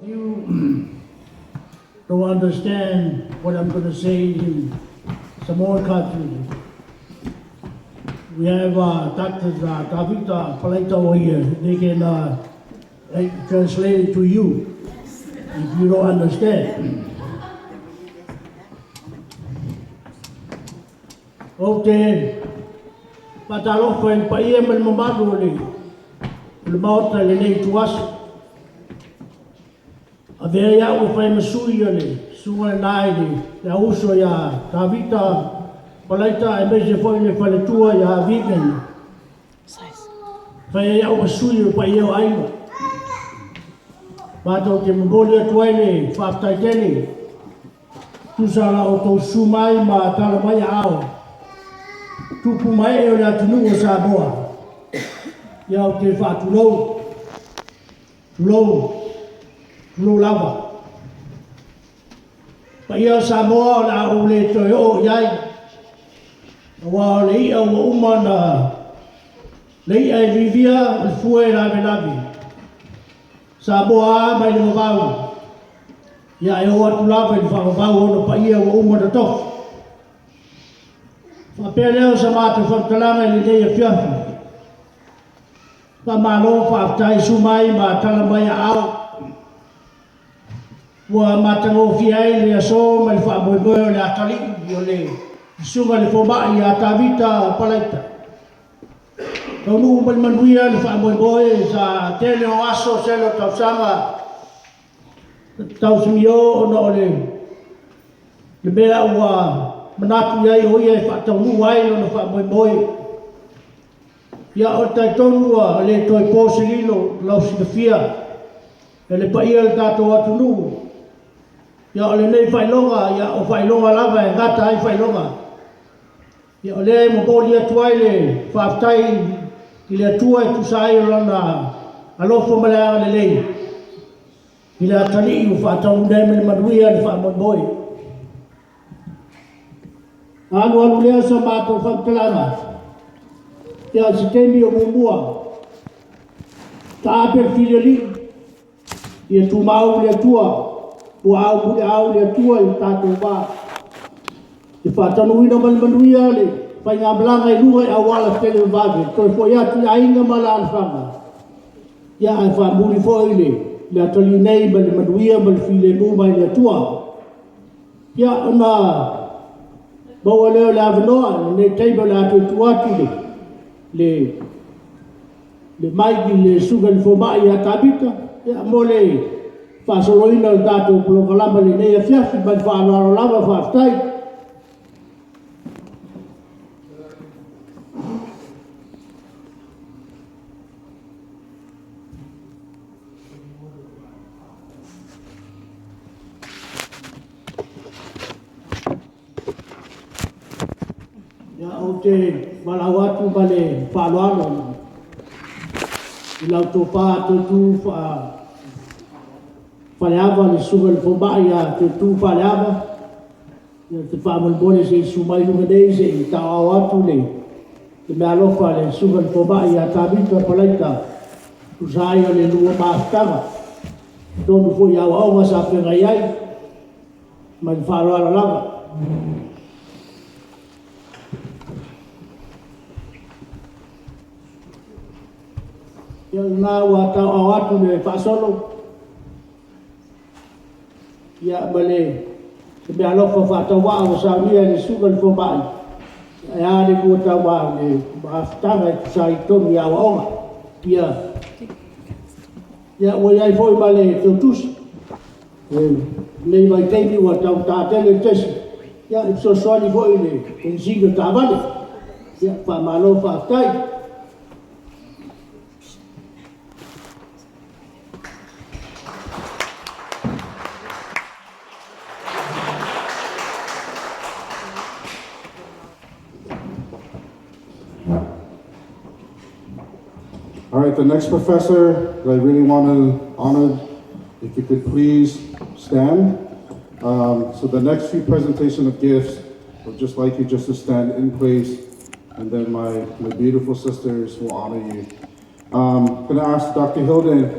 You don't understand what I'm going to say in some more countries. We have Dr. Kavita Palaita over here. They can translate it to you if you don't understand. Okay. Patalo ko en paia man mamado le. Le maota le nei tuas. A vea ia o fai masui le. Sunga nai le. Le uso ya Kavita Palaita e mese foi le fale tua ya vegan. Fai ia o masui o paia o aima. Pato te mbolia tuaile whaftai tele. Tusala o tau sumai ma tala mai ao. Tupu mai e o le atunu o Samoa. Ia o te whaatulou. Tulou lava. Pa ia o Samoa o la o le toi o iai. Wa o le ia o umana. Le ia e vivia o fue lave lave. Samoa mai le mawau. Ia e o atu lava i whakawau ono pa ia o umana tofu. Whapea leo sa mata whaktalanga i le a whiawhi. Pamalo whaftai sumai ma tala mai a ao. Wa matango fiai le aso ma le whamoemoe o le atali o le sunga le whomai a Kavita Palaita. Taunu manuia le whamoemoe sa tele o aso selo tausanga. Tausimio o no le mea ua manatu iai o ia e whaataunu ai no whamoemoe. Ia o tai tonua le toi pōsililo lau sinafia. E le paia le tātou atunu. Ia o le nei whailonga, ia o whailonga lava e ngata ai whailonga. Ia o le maboli atuai le whaftai i le atua e tusai o lana alofo maleanga le lei. I le atali i o whaataunu nei me le manuia le whamoemoe. Anu lea sa mātou whaktalanga. Ia si temi o mumua. Ta ape whireli. Ia tu mau le atua. Ua au mule au le atua i tātou wā. I whātanuina manuia le. Pai ngā blanga i lua i awala tele vave. Toi fo ia tu a inga mala alwhanga. Ia ai whamuri fo i le. Le atali nei ma le manuia ma le while muma i le atua. Ia ona Bawa leo le avanoa, ne teiba le atu tuatu le maigi le suga le fomai a Kavita, ia mo le whasoloina le tātou polokalama le nei a fiafi, mai whaaloaro lava whaftai. Ia o te walau atu ma le whaaloalo. I lau tō pā tō tū whaleawa le suga le whomai a tō tū whaleawa. Ia te whaamolibole se i sumai lunga nei se i tau au atu le. Te mea lofa le suga le whomai a Kavita Palaita. Usai o le lua māwhitanga. Tōnu fo i au aonga sa whenga iai. Ma i whaaloalo lava. Ia ngā ua tau au atu le whaasolo. Ia ma le te mea lofa whaatau waa o saunia le suga le whomai. E a le kua tau waa le maafitanga e kusai tonu i awa onga. Ia ua iai foi ma le tautusi. Nei mai teimi ua tau tātele tesi. Ia e so soani foi le enzinga tāwale. Ia whaamalo whaafitai. All right, the next professor that I really want to honor, if you could please stand. So the next few presentation of gifts, would just like you just to stand in place, and then my beautiful sisters will honor you. I'm going to ask Dr. Hilden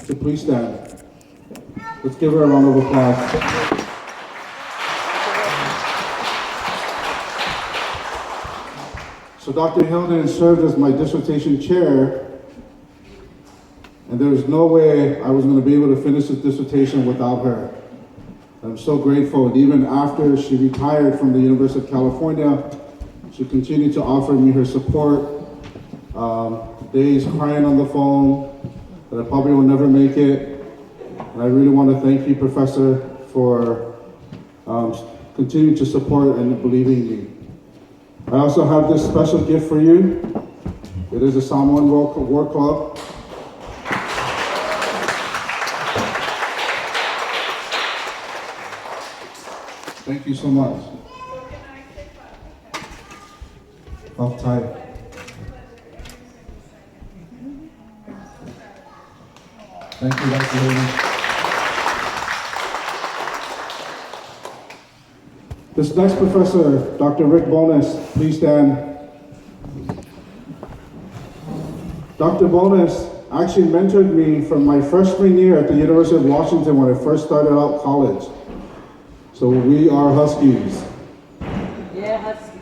to please stand. Let's give her a round of applause. So Dr. Hilden served as my dissertation chair, and there was no way I was going to be able to finish this dissertation without her. I'm so grateful, and even after she retired from the University of California, she continued to offer me her support. Days crying on the phone that I probably will never make it. And I really want to thank you, Professor, for continuing to support and believing in me. I also have this special gift for you. It is a Psalm 1 War Club. Thank you so much. Off tight. Thank you, Dr. Hayden. This next professor, Dr. Rick Bonus, please stand. Dr. Bonus actually mentored me from my freshman year at the University of Washington when I first started out college. So we are Huskies. Yeah, Huskies.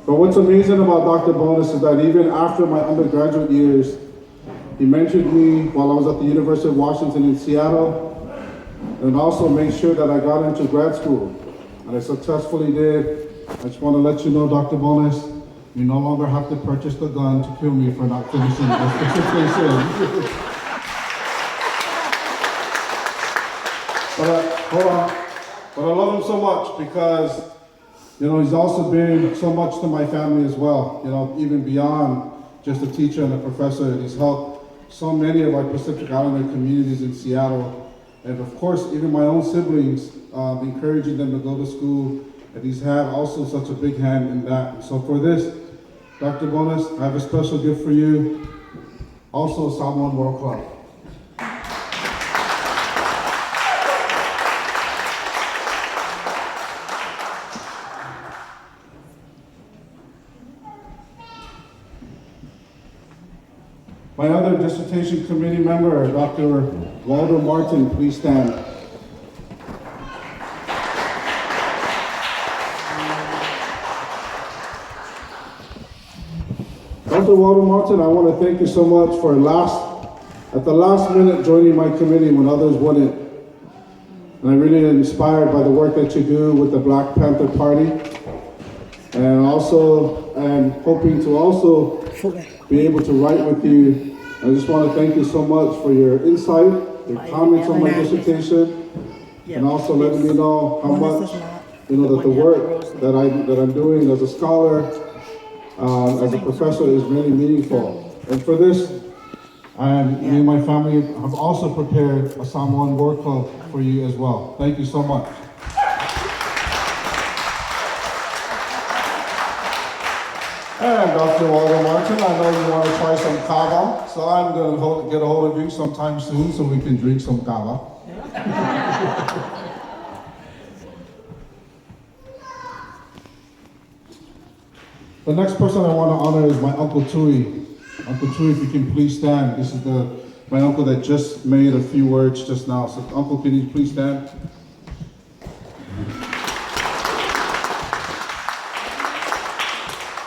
But what's amazing about Dr. Bonus is that even after my undergraduate years, he mentored me while I was at the University of Washington in Seattle, and also made sure that I got into grad school. And I successfully did. I just want to let you know, Dr. Bonus, you no longer have to purchase the gun to kill me for not finishing this dissertation. Hold on. But I love him so much because, he's also been so much to my family as well. Even beyond just a teacher and a professor, he's helped so many of our Pacific Islander communities in Seattle. And of course, even my own siblings, encouraging them to go to school. And he's had also such a big hand in that. And so for this, Dr. Bonus, I have a special gift for you. Also, Psalm 1 World Club. My other dissertation committee member, Dr. Walter Martin, please stand. Dr. Walter Martin, I want to thank you so much for at the last minute joining my committee when others wouldn't. And I'm really inspired by the work that you do with the Black Panther Party. And also, I'm hoping to also be able to write with you. I just want to thank you so much for your insight, your comments on my dissertation, and also letting me know how much, that the work that I'm doing as a scholar, as a professor is really meaningful. And for this, me and my family have also prepared a Psalm 1 War Club for you as well. Thank you so much. And Dr. Walter Martin, I know you want to try some kava, so I'm going to get a hold of you sometime soon so we can drink some kava. The next person I want to honor is my Uncle Tui. Uncle Tui, if you can please stand. This is my uncle that just made a few words just now. So Uncle, can you please stand?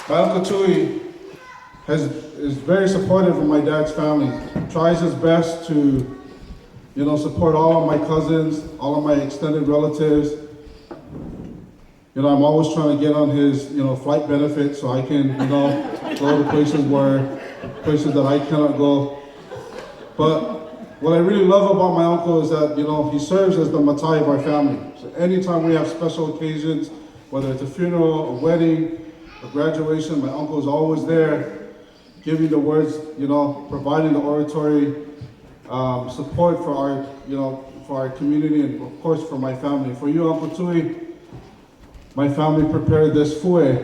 My Uncle Tui is very supportive of my dad's family. Tries his best to, support all of my cousins, all of my extended relatives. I'm always trying to get on his, flight benefits so I can, go to places that I cannot go. But what I really love about my uncle is that, he serves as the matai of our family. So anytime we have special occasions, whether it's a funeral, a wedding, a graduation, my uncle is always there, giving the words, providing the oratory, support for our community, and of course for my family. For you, Uncle Tui, my family prepared this fue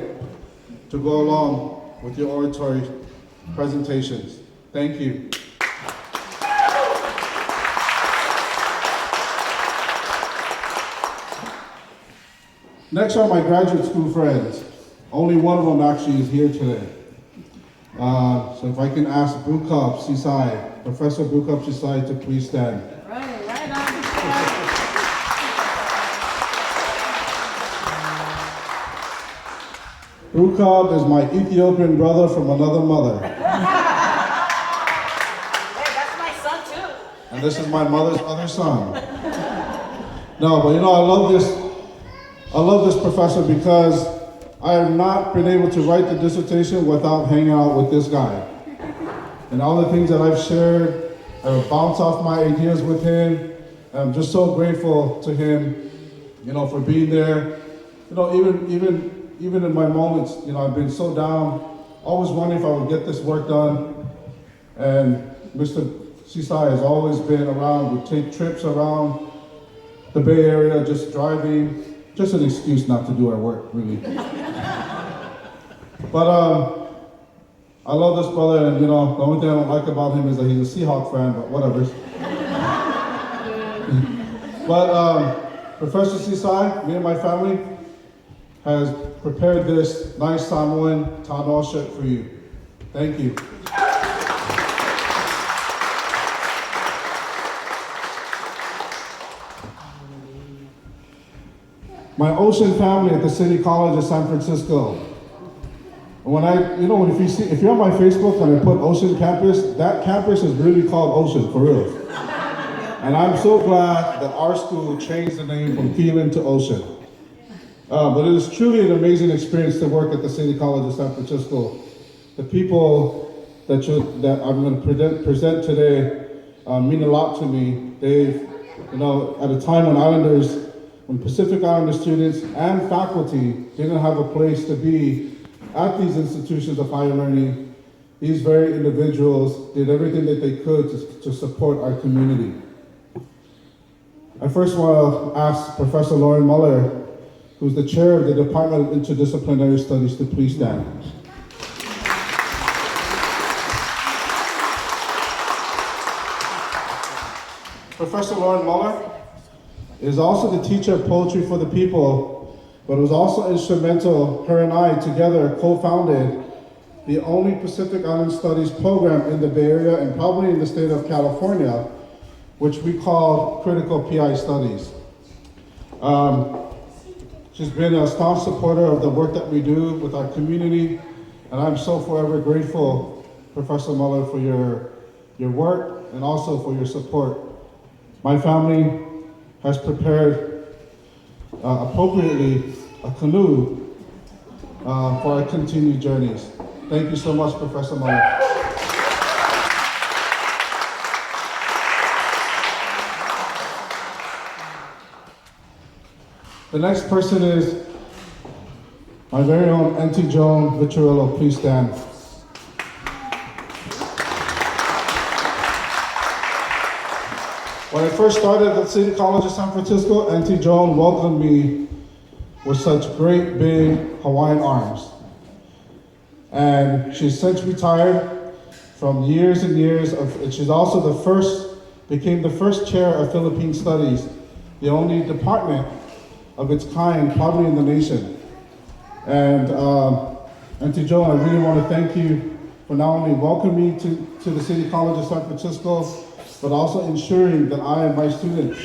to go along with your oratory presentations. Thank you. Next are my graduate school friends. Only one of them actually is here today. So if I can ask Bukop Sisai, Professor Bukop Sisai to please stand. Right on. Rukab is my Ethiopian brother from another mother. Hey, that's my son too. And this is my mother's other son. No, but I love this professor because I have not been able to write the dissertation without hanging out with this guy. And all the things that I've shared, I would bounce off my ideas with him. And I'm just so grateful to him, for being there. Even in my moments, I've been so down, always wondering if I would get this work done. And Mr. Sisai has always been around, would take trips around the Bay Area, just driving, just an excuse not to do our work, really. But I love this brother, and the only thing I don't like about him is that he's a Seahawk fan, but whatever. But Professor Sisai, me and my family, has prepared this nice Samoan Tanoa shirt for you. Thank you. My ocean family at the City College of San Francisco. When if you're on my Facebook and I put Ocean Campus, that campus is really called Ocean, for real. And I'm so glad that our school changed the name from Keelan to Ocean. But it is truly an amazing experience to work at the City College of San Francisco. The people that I'm going to present today mean a lot to me. They've, at a time when Pacific Islander students and faculty didn't have a place to be at these institutions of higher learning, these very individuals did everything that they could to support our community. I first want to ask Professor Lauren Muller, who's the chair of the Department of Interdisciplinary Studies, to please stand. Professor Lauren Muller is also the teacher of Poetry for the People, but was also instrumental, her and I together co-founded the only Pacific Island Studies program in the Bay Area and probably in the state of California, which we call Critical PI Studies. She's been a staunch supporter of the work that we do with our community, and I'm so forever grateful, Professor Muller, for your work and also for your support. My family has prepared appropriately a canoe for our continued journeys. Thank you so much, Professor Muller. The next person is my very own Auntie Joan Vitriello. Please stand. When I first started at the City College of San Francisco, Auntie Joan welcomed me with such great big Hawaiian arms. And she's since retired from years and years and she's also became the first chair of Philippine Studies, the only department of its kind probably in the nation. And Auntie Joan, I really want to thank you for not only welcoming me to the City College of San Francisco, but also ensuring that I and my students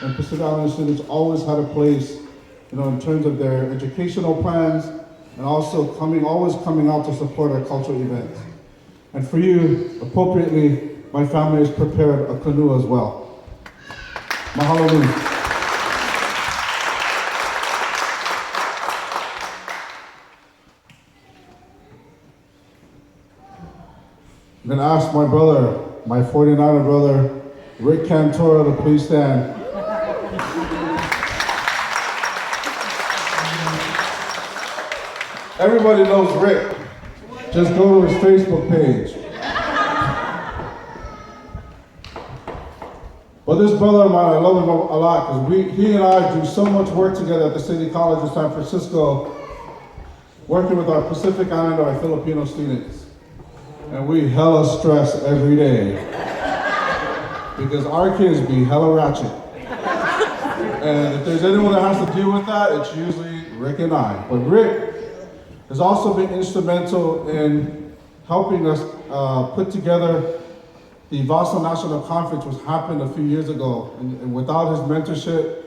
and Pacific Islander students always had a place, in terms of their educational plans, and also always coming out to support our cultural events. And for you, appropriately, my family has prepared a canoe as well. Mahalo nui. I'm gonna ask my brother, my 49er brother, Rick Cantora, to please stand. Everybody knows Rick. Just go to his Facebook page. But this brother of mine, I love him a lot because he and I do so much work together at the City College of San Francisco, working with our Pacific Islander, our Filipino students. And we hella stress every day because our kids be hella ratchet. And if there's anyone that has to deal with that, it's usually Rick and I. But Rick has also been instrumental in helping us put together the Vasa National Conference, which happened a few years ago. And without his mentorship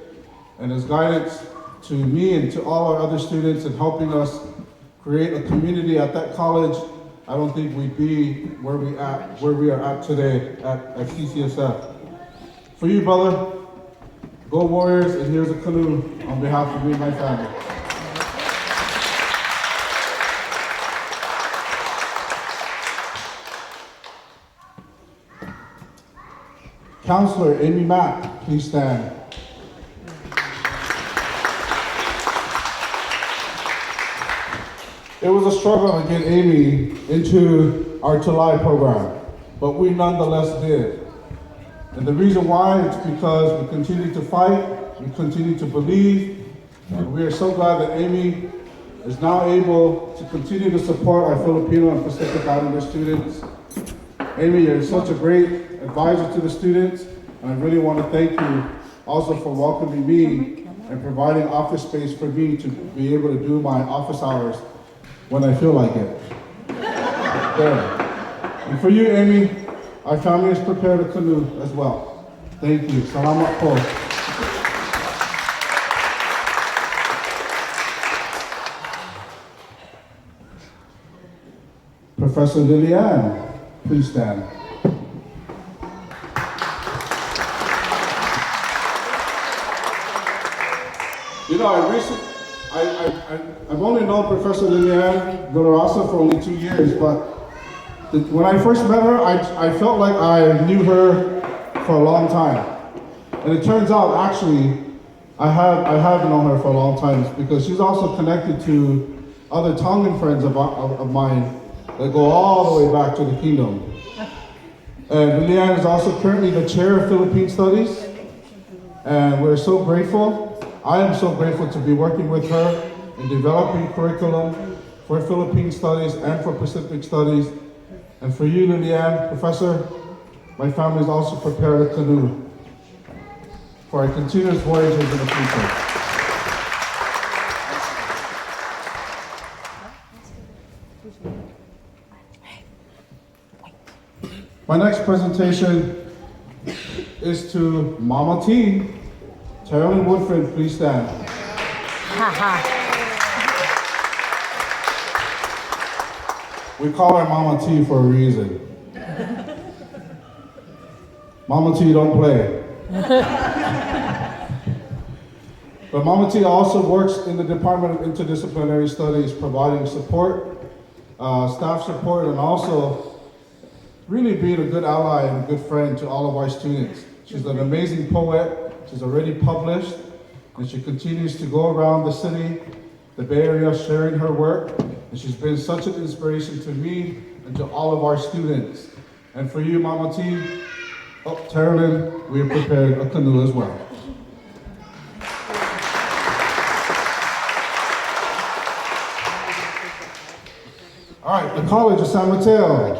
and his guidance to me and to all our other students in helping us create a community at that college, I don't think we'd be where we are at today at CCSF. For you, brother, go Warriors, and here's a canoe on behalf of me and my family. Counselor Amy Mack, please stand. It was a struggle to get Amy into our July program, but we nonetheless did. And the reason why is because we continue to fight, we continue to believe, and we are so glad that Amy is now able to continue to support our Filipino and Pacific Islander students. Amy, you're such a great advisor to the students, and I really want to thank you also for welcoming me and providing office space for me to be able to do my office hours when I feel like it. There. And for you, Amy, our family has prepared a canoe as well. Thank you. Salamat po. Professor Lilian, please stand. You know, I've only known Professor Lilian Villarasa for only 2 years, but when I first met her, I felt like I knew her for a long time. And it turns out, actually, I have known her for a long time because she's also connected to other Tongan friends of mine that go all the way back to the kingdom. And Lilian is also currently the chair of Philippine Studies, and we're so grateful. I am so grateful to be working with her in developing curriculum for Philippine Studies and for Pacific Studies. And for you, Lilian, Professor, my family has also prepared a canoe for our continuous voyages in the future. My next presentation is to Mama T. Carolyn Woodford, please stand. We call her Mama T for a reason. Mama T don't play. But Mama T also works in the Department of Interdisciplinary Studies, providing support, staff support, and also really being a good ally and a good friend to all of our students. She's an amazing poet. She's already published, and she continues to go around the city, the Bay Area, sharing her work. And she's been such an inspiration to me and to all of our students. And for you, Mama T, Carolyn, we have prepared a canoe as well. All right, the College of San Mateo.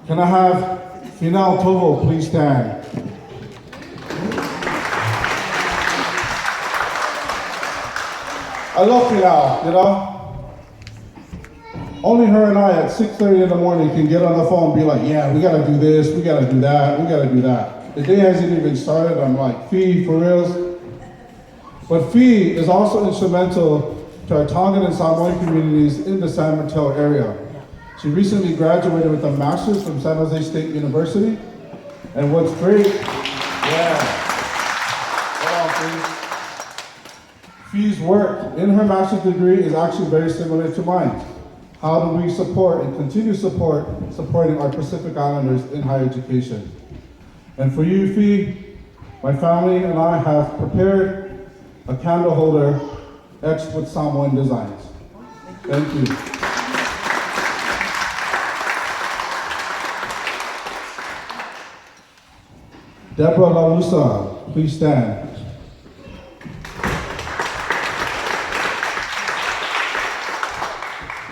Can I have Final Tovo, please stand. I love Final, you know? Only her and I at 6:30 in the morning can get on the phone and be like, yeah, we gotta do this, we gotta do that, we gotta do that. The day hasn't even started, I'm like, Fee, for reals? But Fee is also instrumental to our Tongan and Samoan communities in the San Mateo area. She recently graduated with a master's from San Jose State University. And what's great, Fee's work in her master's degree is actually very similar to mine. How do we support and continue supporting our Pacific Islanders in higher education? And for you, Fee, my family and I have prepared a candle holder etched with Samoan designs. Thank you. Deborah Lalusa, please stand.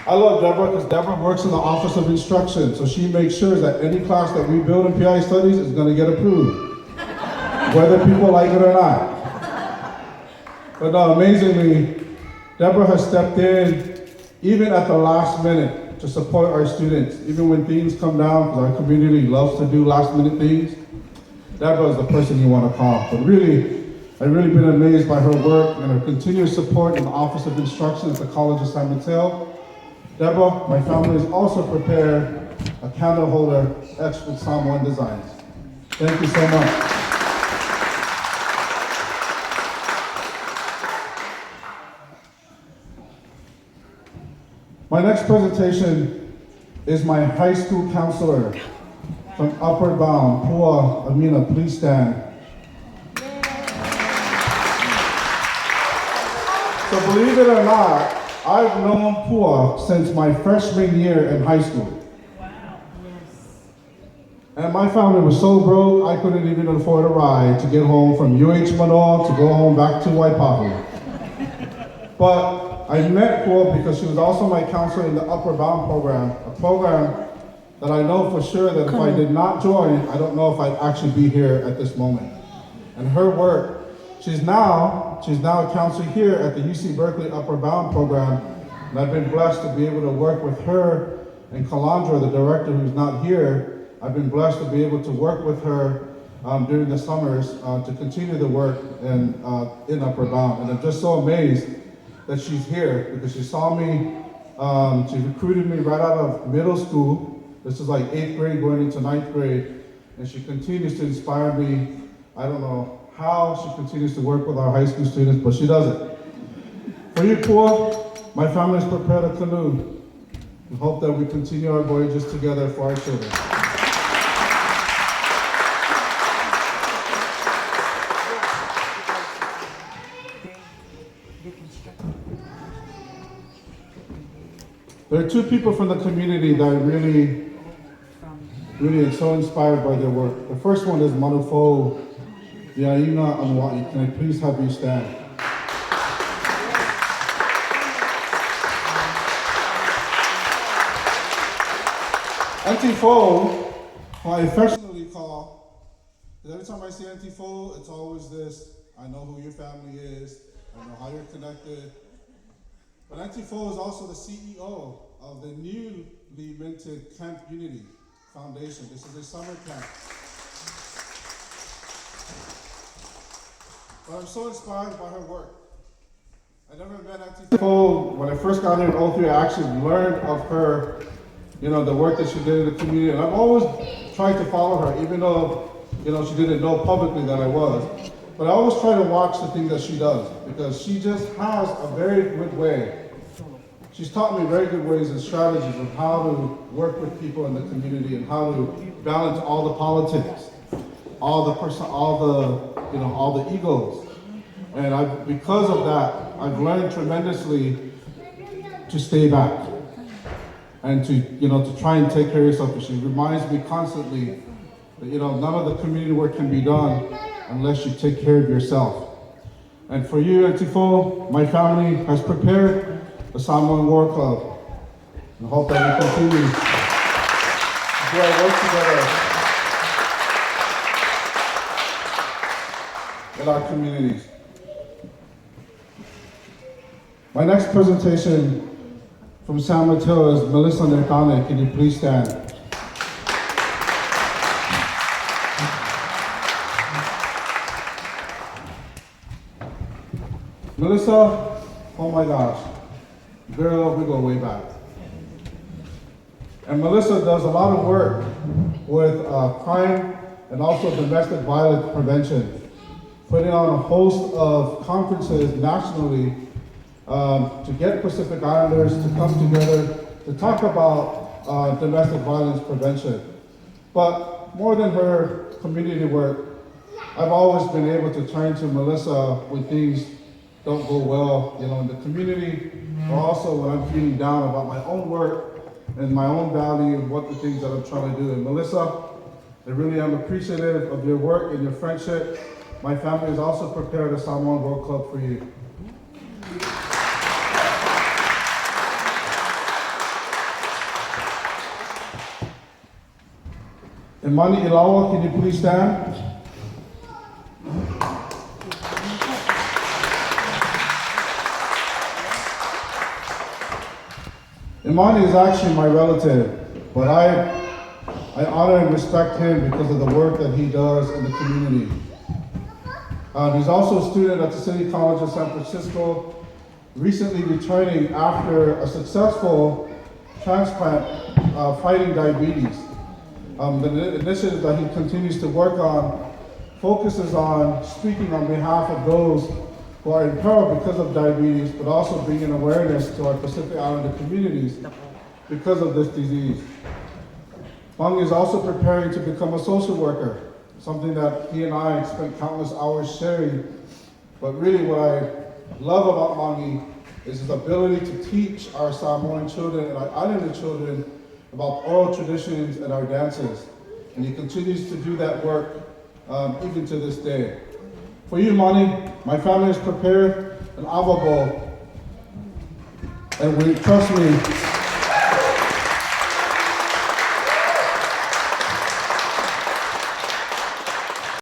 I love Deborah because Deborah works in the Office of Instruction, so she makes sure that any class that we build in PI Studies is going to get approved, whether people like it or not. But no, amazingly, Deborah has stepped in even at the last minute to support our students, even when things come down, because our community loves to do last minute things. Deborah is the person you want to call. But really, I've really been amazed by her work and her continuous support in the Office of Instruction at the College of San Mateo. Deborah, my family has also prepared a candle holder etched with Psalm 1 designs. Thank you so much. My next presentation is my high school counselor from Upward Bound, Pua Amina. Please stand. So believe it or not, I've known Pua since my freshman year in high school. Wow. Yes. And my family was so broke, I couldn't even afford a ride to get home from UH Manoa to go home back to Waipahu. But I met Pua because she was also my counselor in the Upward Bound program, a program that I know for sure that if I did not join, I don't know if I'd actually be here at this moment. And her work, she's now a counselor here at the UC Berkeley Upward Bound program, and I've been blessed to be able to work with her and Calandra, the director who's not here. I've been blessed to be able to work with her during the summers to continue the work in Upward Bound. And I'm just so amazed that she's here because she saw me, she recruited me right out of middle school. This is like 8th grade going into 9th grade, and she continues to inspire me. I don't know how she continues to work with our high school students, but she does it. For you, Pua, my family has prepared a canoe. We hope that we continue our voyages together for our children. There are two people from the community that really am so inspired by their work. The first one is Manufo Yaina Anwai. Can I please have you stand? Auntie Fo, who I affectionately call, because every time I see Auntie Fo, it's always this: I know who your family is, I know how you're connected. But Auntie Fo is also the CEO of the newly minted Camp Unity Foundation. This is a summer camp. But I'm so inspired by her work. I never met Auntie Fo. When I first got here in 03, I actually learned of her, the work that she did in the community. And I've always tried to follow her, even though, she didn't know publicly that I was. But I always try to watch the things that she does because she just has a very good way. She's taught me very good ways and strategies of how to work with people in the community and how to balance all the politics, all the egos. And because of that, I've learned tremendously to stay back and to try and take care of yourself. She reminds me constantly that, none of the community work can be done unless you take care of yourself. And for you, Auntie Fo, my family has prepared the Psalm 1 War Club. And hope that we continue to do our work together in our communities. My next presentation from San Mateo is Melissa Nertane. Can you please stand? Melissa, oh my gosh. Girl, we go way back. And Melissa does a lot of work with crime and also domestic violence prevention, putting on a host of conferences nationally to get Pacific Islanders to come together to talk about domestic violence prevention. But more than her community work, I've always been able to turn to Melissa when things don't go well, in the community, or also when I'm feeling down about my own work and my own value and what the things that I'm trying to do. And Melissa, I really am appreciative of your work and your friendship. My family has also prepared a Psalm 1 World Club for you. Imani Ilawa, can you please stand? Imani is actually my relative, but I honor and respect him because of the work that he does in the community. He's also a student at the City College of San Francisco, recently returning after a successful transplant fighting diabetes. The initiative that he continues to work on focuses on speaking on behalf of those who are in peril because of diabetes, but also bringing awareness to our Pacific Islander communities because of this disease. Mangi is also preparing to become a social worker, something that he and I spent countless hours sharing. But really what I love about Mangi is his ability to teach our Samoan children and our Islander children about oral traditions and our dances. And he continues to do that work even to this day. For you, Mani, my family has prepared an ava bowl. And trust me,